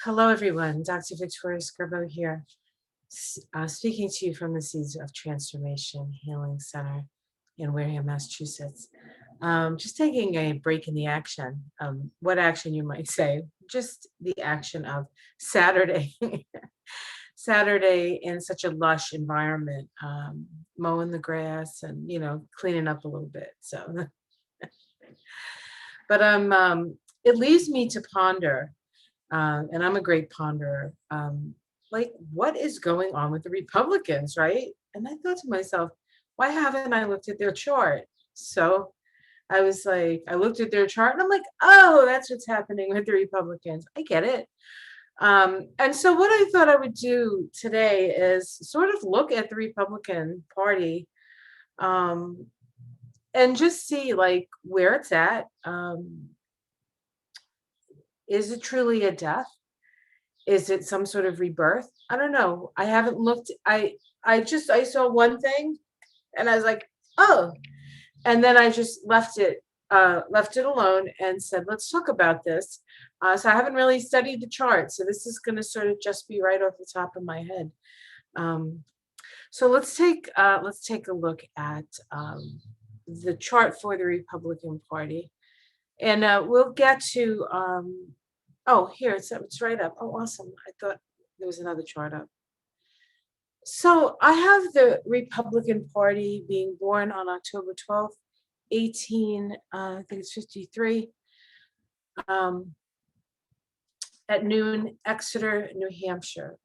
Hello, everyone. Dr. Victoria Scribo here, speaking to you from the Seeds of Transformation Healing Center in Wareham, Massachusetts. Just taking a break in the action. What action, you might say? Just the action of Saturday. Saturday in such a lush environment, mowing the grass and, cleaning up a little bit. So, but it leaves me to ponder. And I'm a great ponderer. Like, what is going on with the Republicans, right? And I thought to myself, why haven't I looked at their chart? So I was like, I looked at their chart and I'm like, oh, that's what's happening with the Republicans. I get it. And so what I thought I would do today is sort of look at the Republican Party um, and just see like where it's at. Is it truly a death? Is it some sort of rebirth? I don't know. I haven't looked. I saw one thing and I was like, oh, and then I just left it alone and said, let's talk about this. So I haven't really studied the chart. So this is going to sort of just be right off the top of my head. Um, so let's take a look at the chart for the Republican Party, and we'll get to oh, here, it's right up. Oh, awesome. I thought there was another chart up. So I have the Republican Party being born on October 12th, I think it's 53, at noon, Exeter, New Hampshire.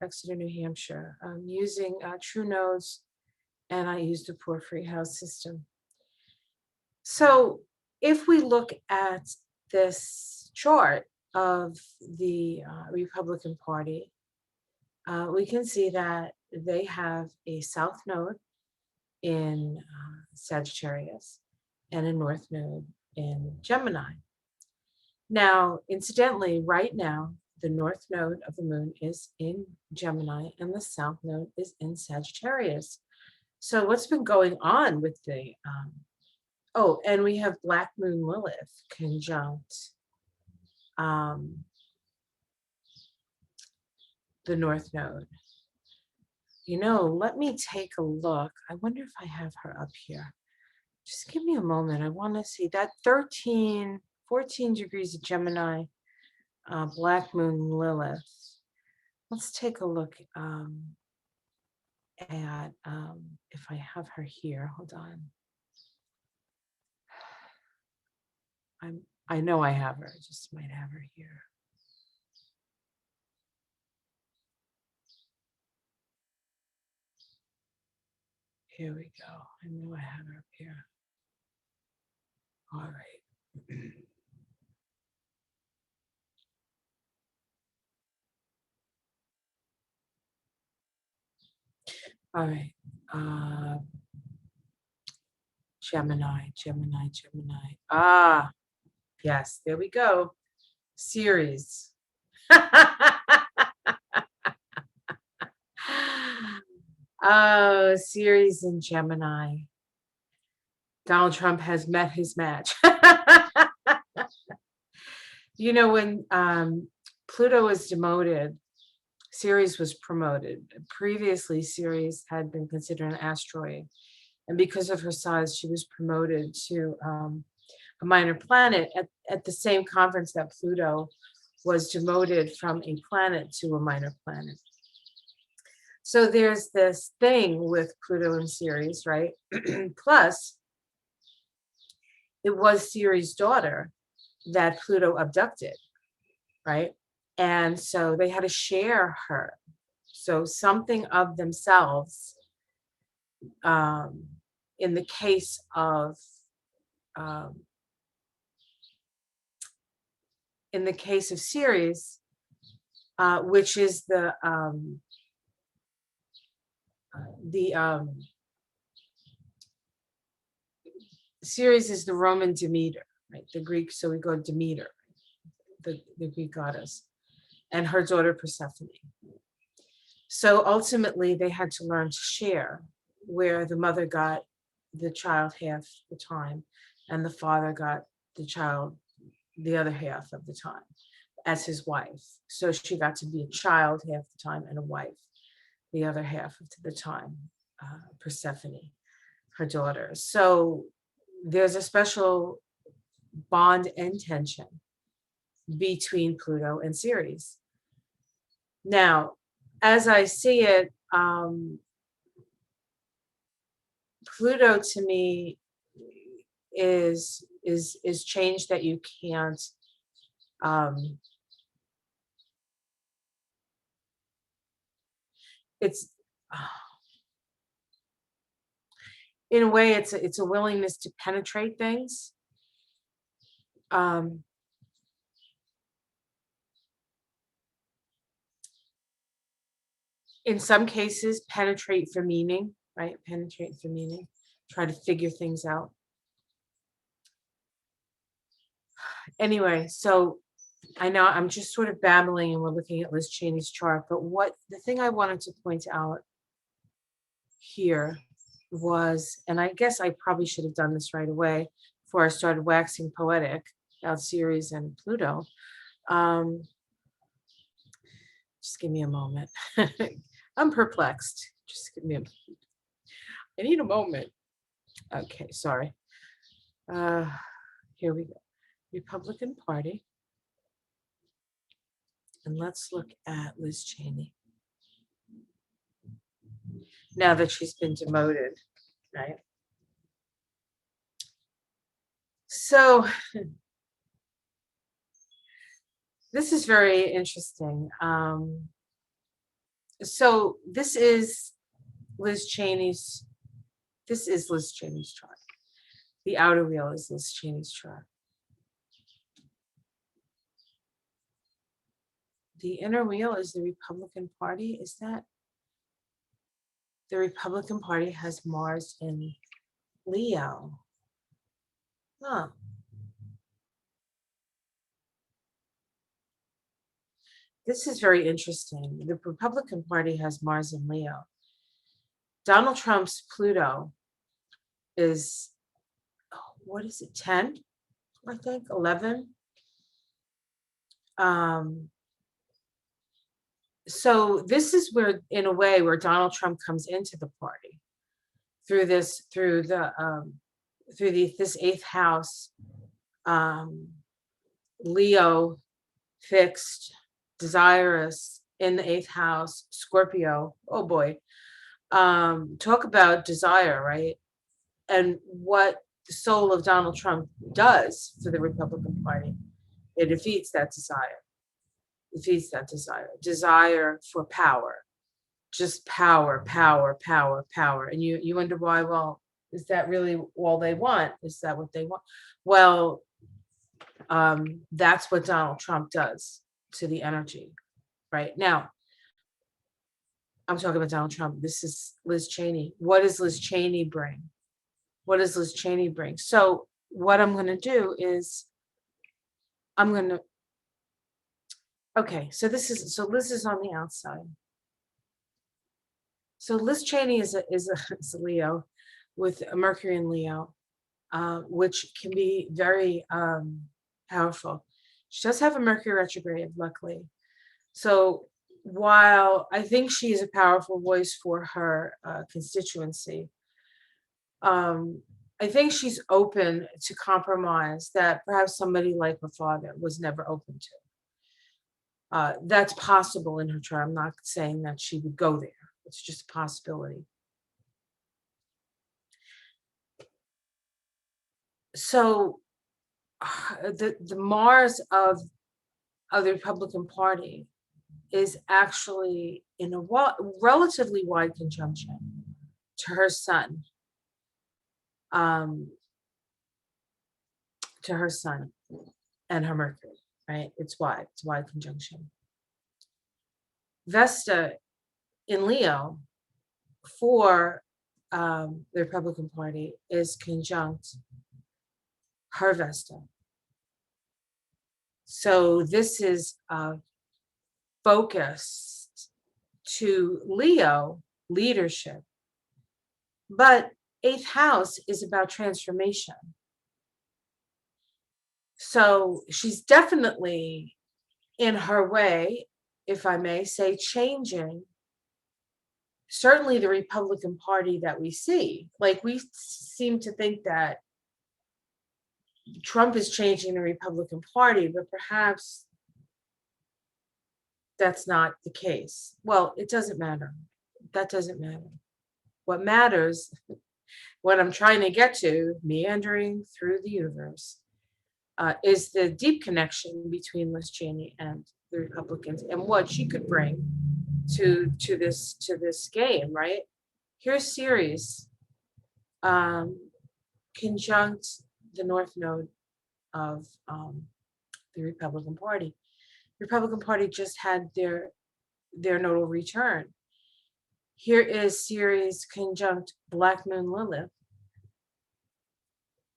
I'm using True Nodes, and I used a Porphyry house system. So if we look at this chart of the Republican Party, we can see that they have a south node in Sagittarius and a north node in Gemini. Now, incidentally, right now, the north node of the moon is in Gemini and the south node is in Sagittarius. So what's been going on with the, oh, and we have Black Moon Lilith conjunct the north node. Let me take a look. I wonder if I have her up here. Just give me a moment. I want to see that 14 degrees of Gemini, Black Moon Lilith. Let's take a look at if I have her here. Hold on. I know I have her. I just might have her here. Here we go. I know I have her up here. All right. All right. Gemini. Ah, yes, there we go. Series. Oh, series in Gemini. Donald Trump has met his match. When Pluto was demoted, Ceres was promoted. Previously, Ceres had been considered an asteroid. And because of her size, she was promoted to a minor planet at the same conference that Pluto was demoted from a planet to a minor planet. So there's this thing with Pluto and Ceres, right? Plus, it was Ceres' daughter that Pluto abducted, right? And so they had to share her. So something of themselves, in the case of Ceres, which is the Ceres is the Roman Demeter, right? The Greek, so we go Demeter, the Greek goddess, and her daughter Persephone. So ultimately, they had to learn to share, where the mother got the child half the time, and the father got the child the other half of the time. as his wife. So she got to be a child half the time and a wife the other half of the time, Persephone, her daughter. So there's a special bond and tension between Pluto and Ceres. Now, as I see it, Pluto to me is change that you can't it's in a way it's a willingness to penetrate things. In some cases, penetrate for meaning, right? Penetrate for meaning, try to figure things out. Anyway, so I know I'm just sort of babbling and we're looking at Liz Cheney's chart, but what the thing I wanted to point out here was, and I guess I probably should have done this right away before I started waxing poetic about Ceres and Pluto. Just give me a moment. I'm perplexed. Just give me a moment. I need a moment. Okay, sorry. Here we go. Republican Party. And let's look at Liz Cheney. Now that she's been demoted, right? So this is very interesting. So this is Liz Cheney's chart. The outer wheel is Liz Cheney's chart. The inner wheel is the Republican Party. Is that? The Republican Party has Mars in Leo. Huh. This is very interesting. The Republican Party has Mars in Leo. Donald Trump's Pluto is, what is it, 10? I think 11. So this is where, in a way, where Donald Trump comes into the party through this eighth house, Leo, fixed, desirous in the eighth house, Scorpio. Oh boy, talk about desire, right? And what the soul of Donald Trump does for the Republican Party, it defeats that desire. Desire for power, just power. And you wonder why. Well, is that really all they want? Is that what they want? Well, that's what Donald Trump does to the energy right now. I'm talking about Donald Trump. This is Liz Cheney. What does Liz Cheney bring? So what I'm going to do is okay, so Liz is on the outside. So Liz Cheney is a Leo with a Mercury in Leo, which can be very powerful. She does have a Mercury retrograde, luckily. So while I think she is a powerful voice for her constituency, I think she's open to compromise that perhaps somebody like her father was never open to. That's possible in her chart. I'm not saying that she would go there. It's just a possibility. So the Mars of the Republican Party is actually in a relatively wide conjunction to her sun. To her sun and her Mercury, right? It's wide conjunction. Vesta in Leo for the Republican Party is conjunct her Vesta. So this is focused to Leo leadership, but eighth house is about transformation. So she's definitely in her way, if I may say, changing certainly the Republican Party that we see. Like, we seem to think that Trump is changing the Republican Party, but perhaps that's not the case. Well, it doesn't matter. That doesn't matter. What matters, what I'm trying to get to, meandering through the universe, is the deep connection between Liz Cheney and the Republicans and what she could bring to this game, right? Here's Ceres, conjunct the North Node of the Republican Party. The Republican Party just had their nodal return. Here is Ceres conjunct Black Moon Lilith.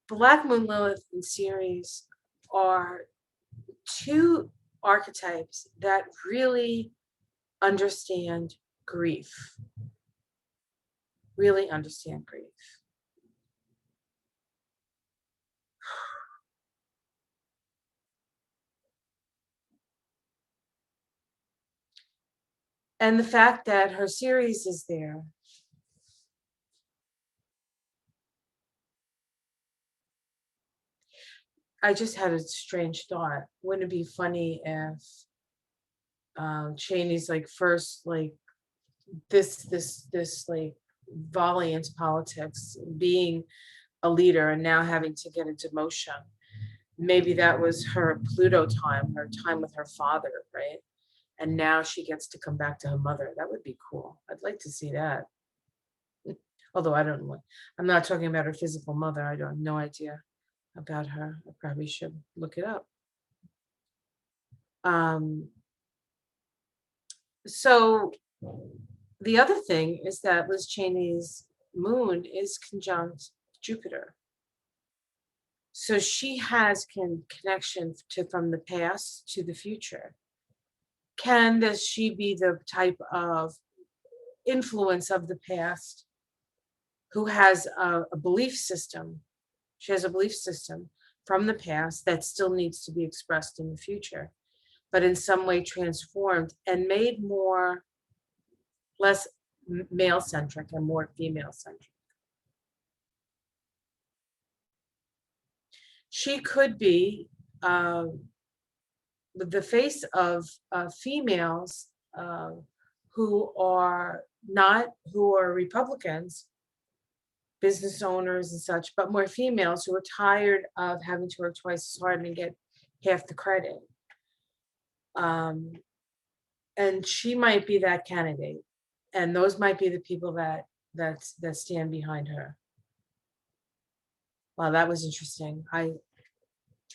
Black Moon Lilith and Ceres are two archetypes that really understand grief. Really understand grief. And the fact that her Ceres is there, I just had a strange thought. Wouldn't it be funny if Cheney's like first like this like volley into politics, being a leader and now having to get a demotion? Maybe that was her Pluto time, her time with her father, right? And now she gets to come back to her mother. That would be cool. I'd like to see that. Although I don't know. I'm not talking about her physical mother. I don't have no idea about her. I probably should look it up. So the other thing is that Liz Cheney's moon is conjunct Jupiter. So she has connection to from the past to the future. Can she be the type of influence of the past who has a belief system? She has a belief system from the past that still needs to be expressed in the future, but in some way transformed and made less male-centric and more female-centric. She could be the face of females who are Republicans, business owners and such, but more females who are tired of having to work twice as hard and get half the credit. And she might be that candidate, and those might be the people that stand behind her. Wow, that was interesting. I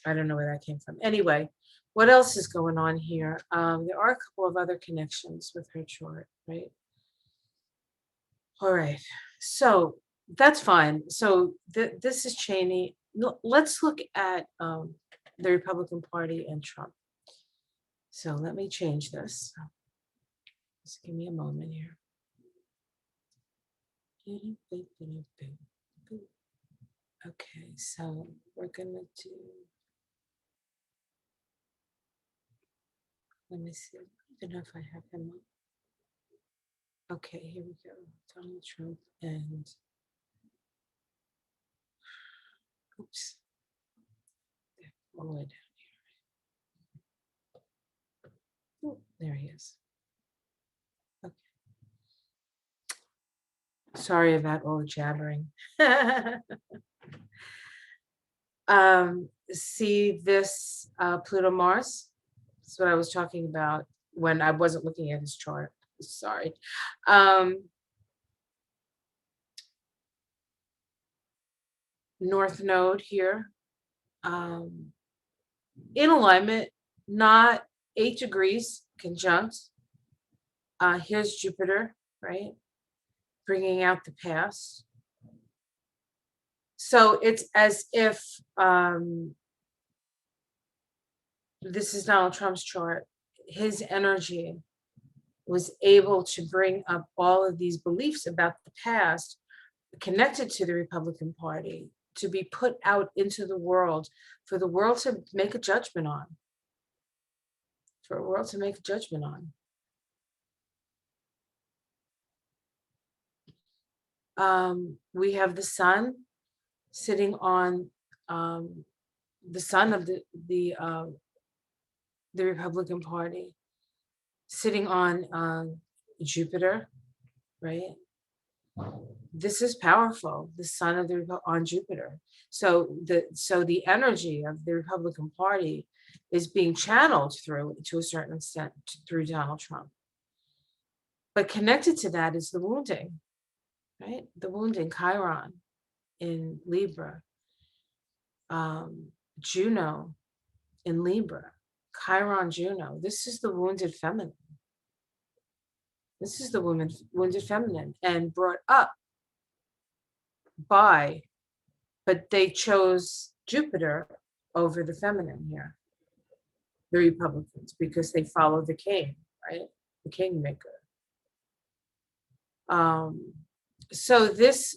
don't know where that came from. Anyway, what else is going on here? There are a couple of other connections with her chart, right? All right, so that's fine. So this is Cheney. Let's look at the Republican Party and Trump. So let me change this. Just give me a moment here. Okay, so we're gonna do, let me see, I don't know if I have him up. Okay, here we go. Donald Trump and, oops, all the way down here. Oh, there he is. Okay. Sorry about all the jabbering. See this Pluto Mars? That's what I was talking about when I wasn't looking at his chart. Sorry. North Node here. In alignment, not 8 degrees conjunct. Here's Jupiter, right? Bringing out the past. So it's as if this is Donald Trump's chart. His energy was able to bring up all of these beliefs about the past connected to the Republican Party to be put out into the world for the world to make a judgment on. for a world to make a judgment on. We have the sun sitting on the son of the Republican Party, sitting on Jupiter, right? This is powerful. The sun of the on Jupiter. So the energy of the Republican Party is being channeled through, to a certain extent, through Donald Trump. But connected to that is the wounding, right? The wounding, Chiron in Libra, Juno in Libra, Chiron, Juno. This is the wounded feminine. This is the wounded feminine, and brought up by, but they chose Jupiter over the feminine here, the Republicans, because they follow the king, right? The kingmaker. So this,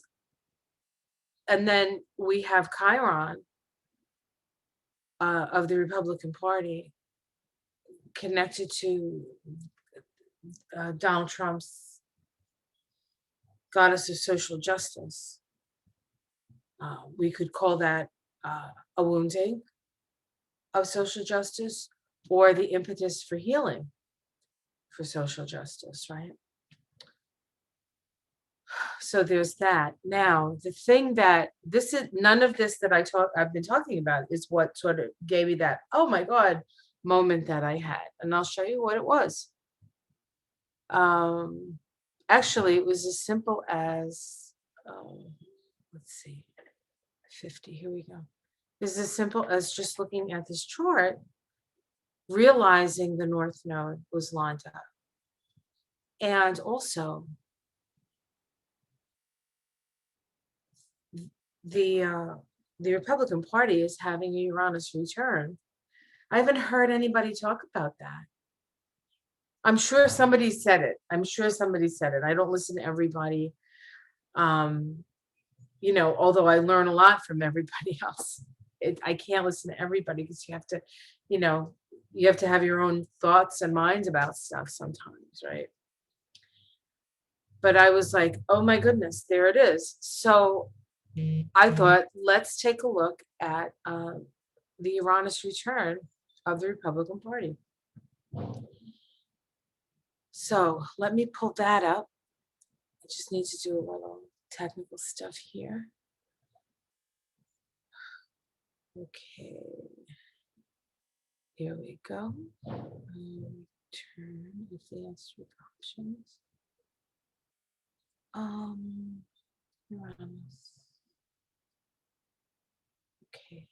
and then we have Chiron of the Republican Party connected to Donald Trump's goddess of social justice. We could call that a wounding of social justice, or the impetus for healing for social justice, right? So there's that. Now, the thing that this is, none of this that I've been talking about is what sort of gave me that, oh my God, moment that I had. And I'll show you what it was. Actually, it was as simple as, let's see, 50, here we go. It's as simple as just looking at this chart, realizing the North Node was lined up. And also, the Republican Party is having a Uranus return. I haven't heard anybody talk about that. I'm sure somebody said it. I don't listen to everybody. Although I learn a lot from everybody else. I can't listen to everybody because you have to, you have to have your own thoughts and minds about stuff sometimes, right? But I was like, oh my goodness, there it is. So I thought, let's take a look at the Uranus return of the Republican Party. So let me pull that up. I just need to do a little technical stuff here. Okay. Here we go. Turn advanced with options. Uranus. Okay.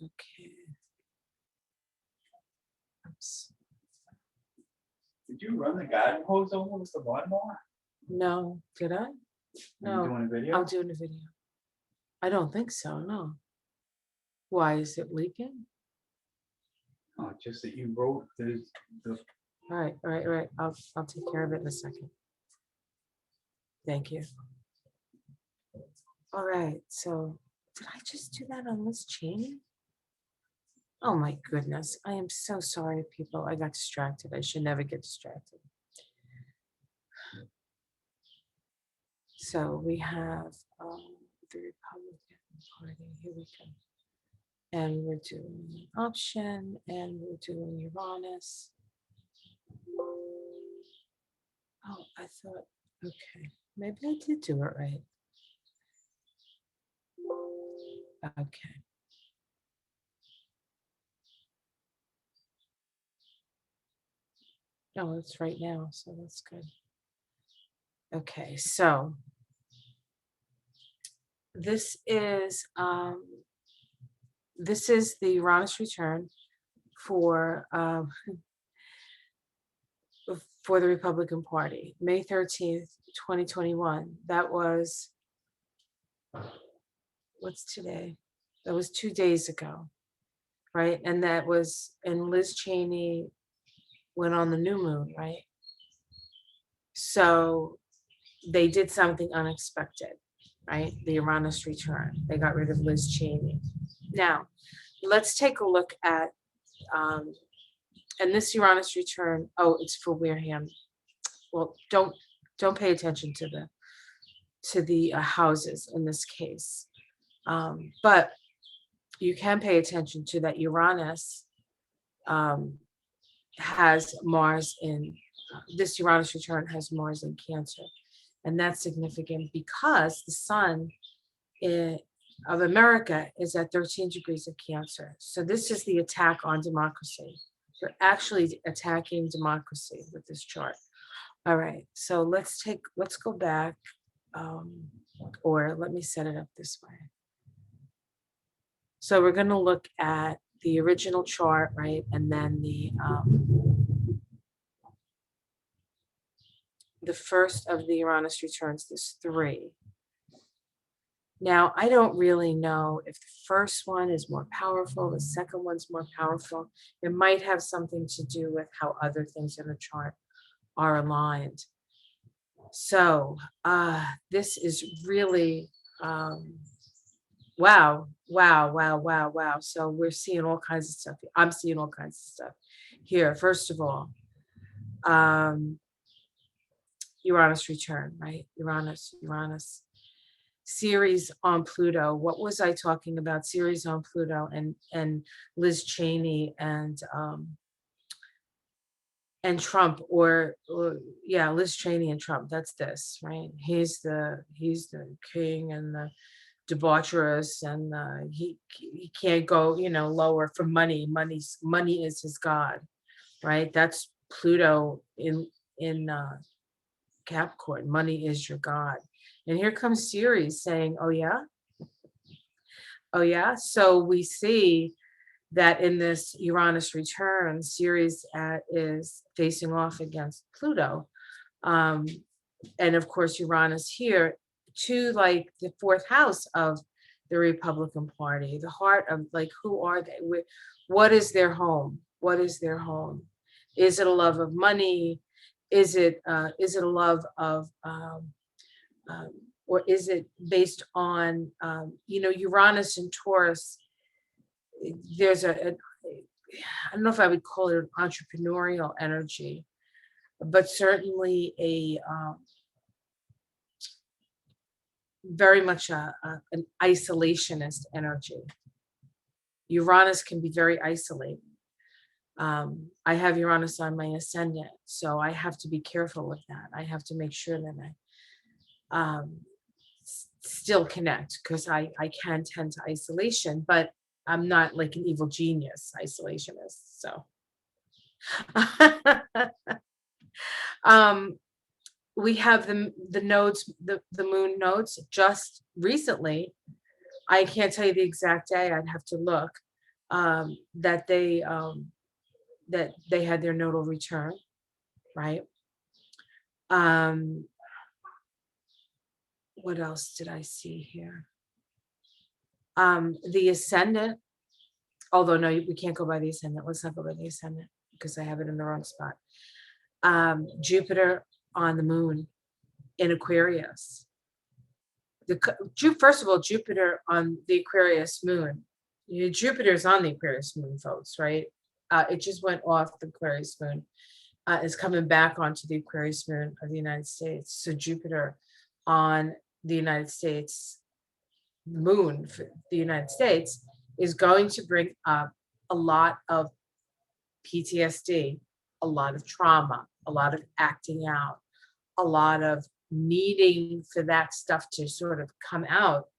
Okay. Oops. Did you run the garden hose over with the lawnmower? No, did I? No. Are you doing a video? I'm doing a video. I don't think so, no. Why, is it leaking? Oh, just that you wrote the All right. I'll take care of it in a second. Thank you. All right, so did I just do that on Liz Cheney? Oh my goodness, I am so sorry, people. I got distracted. I should never get distracted. So we have the Republican Party. Here we go. And we're doing an option, and we're doing Uranus. Oh, I thought, okay, maybe I did do it right. Okay. No, it's right now, so that's good. Okay, so this is the Uranus return for the Republican Party, May 13th, 2021. That was, what's today? That was 2 days ago, right? And that was, and Liz Cheney went on the new moon, right? So they did something unexpected, right? The Uranus return. They got rid of Liz Cheney. Now, let's take a look at, and this Uranus return, oh, it's for Wareham. Well, don't pay attention to the houses in this case. But you can pay attention to that Uranus has Mars in, this Uranus return has Mars in Cancer. And that's significant because the sun of America is at 13 degrees of Cancer. So this is the attack on democracy. You're actually attacking democracy with this chart. All right, so let's go back, or let me set it up this way. So we're going to look at the original chart, right? And then the first of the Uranus returns, this 3. Now, I don't really know if the first one is more powerful, the second one's more powerful. It might have something to do with how other things in the chart are aligned. So this is really, wow. So we're seeing all kinds of stuff. I'm seeing all kinds of stuff here. First of all, Uranus return, right? Uranus. Series on Pluto. What was I talking about? Series on Pluto and Liz Cheney and Trump, or yeah, Liz Cheney and Trump. That's this, right? He's the king and the debaucherous, and he can't go, lower for money. Money is his god, right? That's Pluto in Capricorn. Money is your god. And here comes Ceres saying, oh yeah. So we see that in this Uranus return, Ceres is facing off against Pluto. And of course, Uranus here to like the 4th house of the Republican Party, the heart of like, who are they? What is their home? What is their home? Is it a love of money? Is it a love of, or is it based on, Uranus and Taurus? There's I don't know if I would call it an entrepreneurial energy, but certainly a very much an isolationist energy. Uranus can be very isolating. I have Uranus on my ascendant, so I have to be careful with that. I have to make sure that I still connect, because I can tend to isolation, but I'm not like an evil genius isolationist. So we have the nodes, the moon nodes just recently. I can't tell you the exact day, I'd have to look, that they had their nodal return, right? What else did I see here? The ascendant, although no, we can't go by the ascendant. Let's not go by the ascendant because I have it in the wrong spot. Jupiter on the moon in Aquarius. First of all, Jupiter on the Aquarius moon. Jupiter's on the Aquarius moon, folks, right? It just went off the Aquarius moon. Is coming back onto the Aquarius moon of the United States. So Jupiter on the United States moon for the United States is going to bring up a lot of PTSD, a lot of trauma, a lot of acting out, a lot of needing for that stuff to sort of come out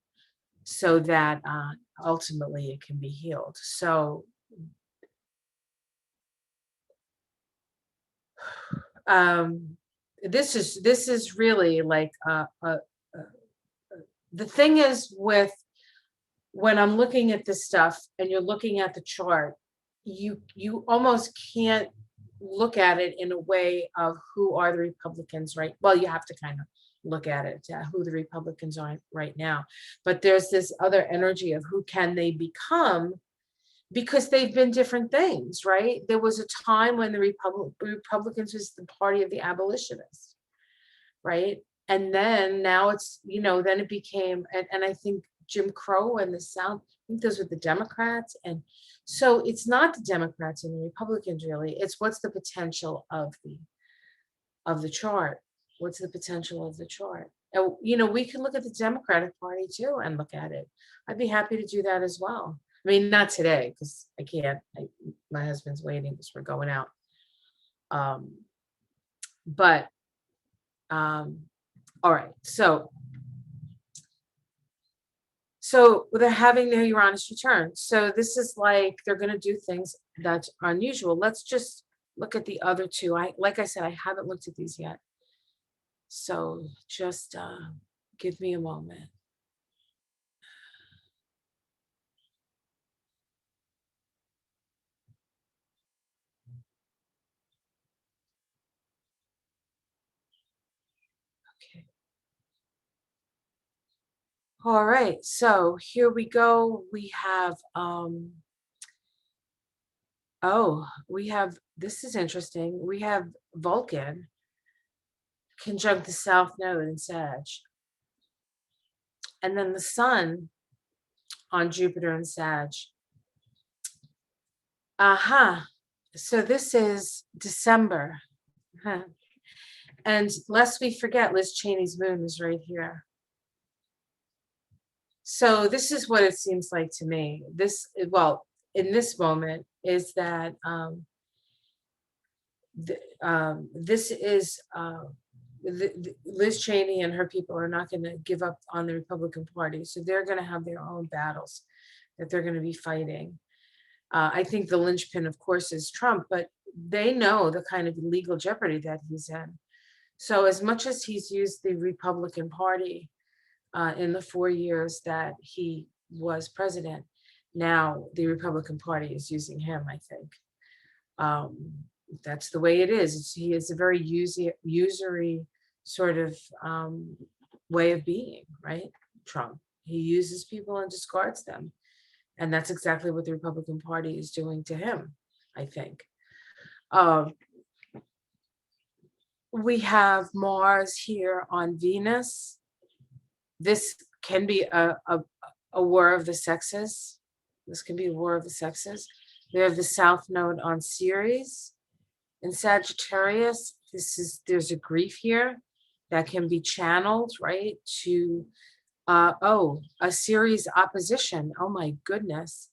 so that ultimately it can be healed. So this is really like the thing is, with when I'm looking at this stuff and you're looking at the chart, you almost can't look at it in a way of who are the Republicans, right? Well, you have to kind of look at it, who the Republicans are right now, but there's this other energy of who can they become, because they've been different things, right? There was a time when the Republicans was the party of the abolitionists, right? And then now it's, then it became, and I think Jim Crow in the South think those were the Democrats. And so it's not the Democrats and the Republicans really. It's what's the potential of the chart. What's the potential of the chart? And we can look at the Democratic Party too and look at it. I'd be happy to do that as well. I mean, not today because I can't. My husband's waiting because we're going out. Um, but all right. So they're having their Uranus return. So this is like they're going to do things that's unusual. Let's just look at the other two. Like I said, I haven't looked at these yet. So just give me a moment. Okay. All right. So here we go. We have this is interesting. We have Vulcan conjunct the South Node in Sag. And then the Sun on Jupiter and Sag. So this is December. Huh. And lest we forget, Liz Cheney's moon is right here. So this is what it seems like to me. In this moment is that this is Liz Cheney and her people are not going to give up on the Republican Party. So they're going to have their own battles that they're going to be fighting. I think the linchpin, of course, is Trump, but they know the kind of legal jeopardy that he's in. So as much as he's used the Republican Party in the 4 years that he was president, now the Republican Party is using him, I think. That's the way it is. He is a very usury sort of way of being, right? Trump. He uses people and discards them. And that's exactly what the Republican Party is doing to him, I think. We have Mars here on Venus. This can be a war of the sexes. This can be a war of the sexes. We have the South Node on Ceres. In Sagittarius, there's a grief here that can be channeled, right, to a Ceres opposition. Oh my goodness.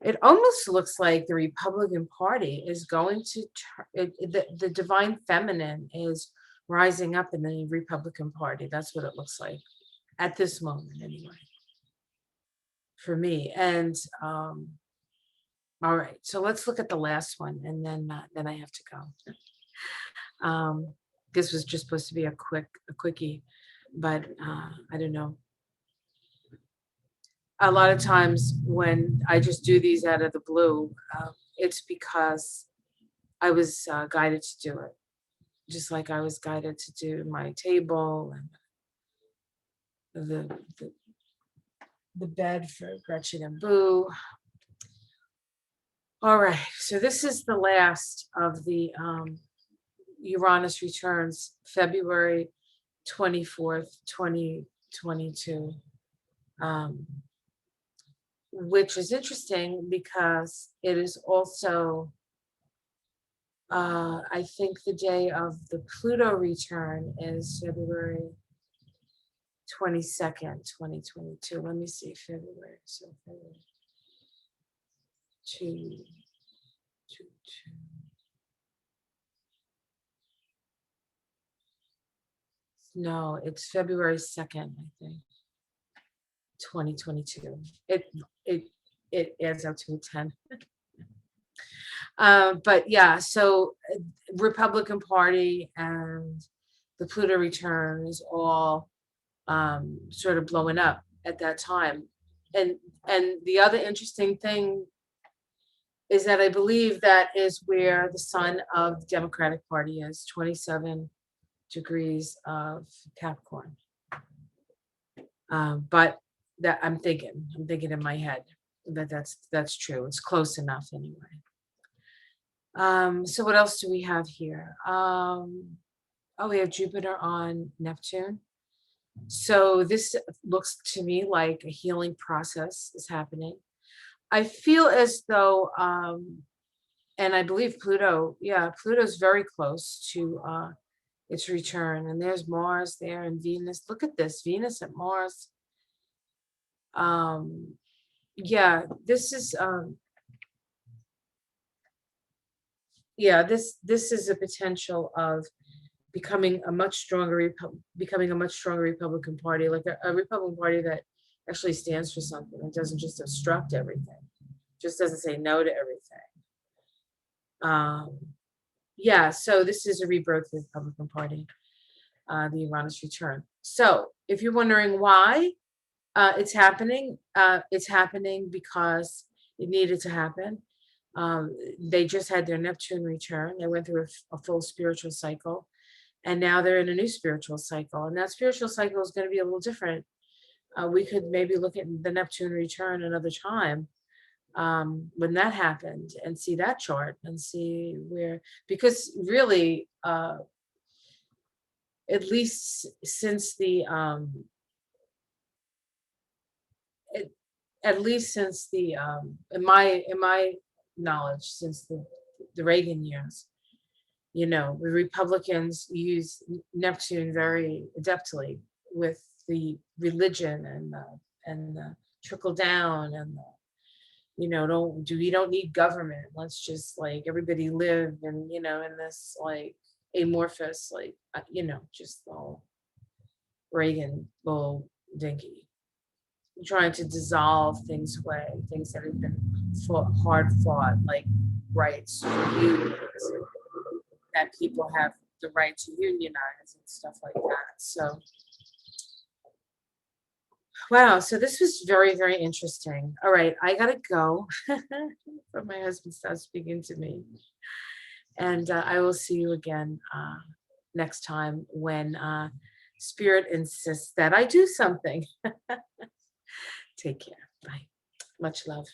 It almost looks like the Republican Party is going to the divine feminine is rising up in the Republican Party. That's what it looks like at this moment, anyway, for me. And all right, so let's look at the last one, and then I have to go. This was just supposed to be a quickie, but I don't know. A lot of times when I just do these out of the blue, it's because I was guided to do it, just like I was guided to do my table and the bed for Gretchen and Boo. All right, so this is the last of the Uranus returns, February 24th, 2022. Which is interesting because it is also, I think the day of the Pluto return is February 22nd, 2022. Let me see, February. So February 2. No, it's February 2nd, I think. 2022. It adds up to a 10. But yeah, so Republican Party and the Pluto return is all sort of blowing up at that time. And the other interesting thing is that I believe that is where the sun of the Democratic Party is, 27 degrees of Capricorn. But that I'm thinking in my head that's true. It's close enough anyway. So what else do we have here? We have Jupiter on Neptune. So this looks to me like a healing process is happening. I feel as though, and I believe Pluto, yeah, Pluto's very close to its return. And there's Mars there and Venus. Look at this, Venus and Mars. Um, yeah, this is yeah, this is a potential of becoming a much stronger Republican Party, like a Republican Party that actually stands for something and doesn't just obstruct everything, just doesn't say no to everything. Yeah, so this is a rebirth of the Republican Party, the Uranus return. So if you're wondering why it's happening because it needed to happen. They just had their Neptune return. They went through a full spiritual cycle, and now they're in a new spiritual cycle. And that spiritual cycle is going to be a little different. We could maybe look at the Neptune return another time when that happened and see that chart and see where, because really, at least since it, at least since in my knowledge, since the Reagan years, the Republicans use Neptune very adeptly with the religion and the trickle down and we don't need government. Let's just like everybody live and in this like amorphous like just all Reagan bull dinky, trying to dissolve things away, things that have been hard fought, like rights, unions, that people have the right to unionize and stuff like that. So, wow. So this was very, very interesting. All right, I gotta go. But my husband starts speaking to me, and I will see you again next time when Spirit insists that I do something. Take care. Bye. Much love.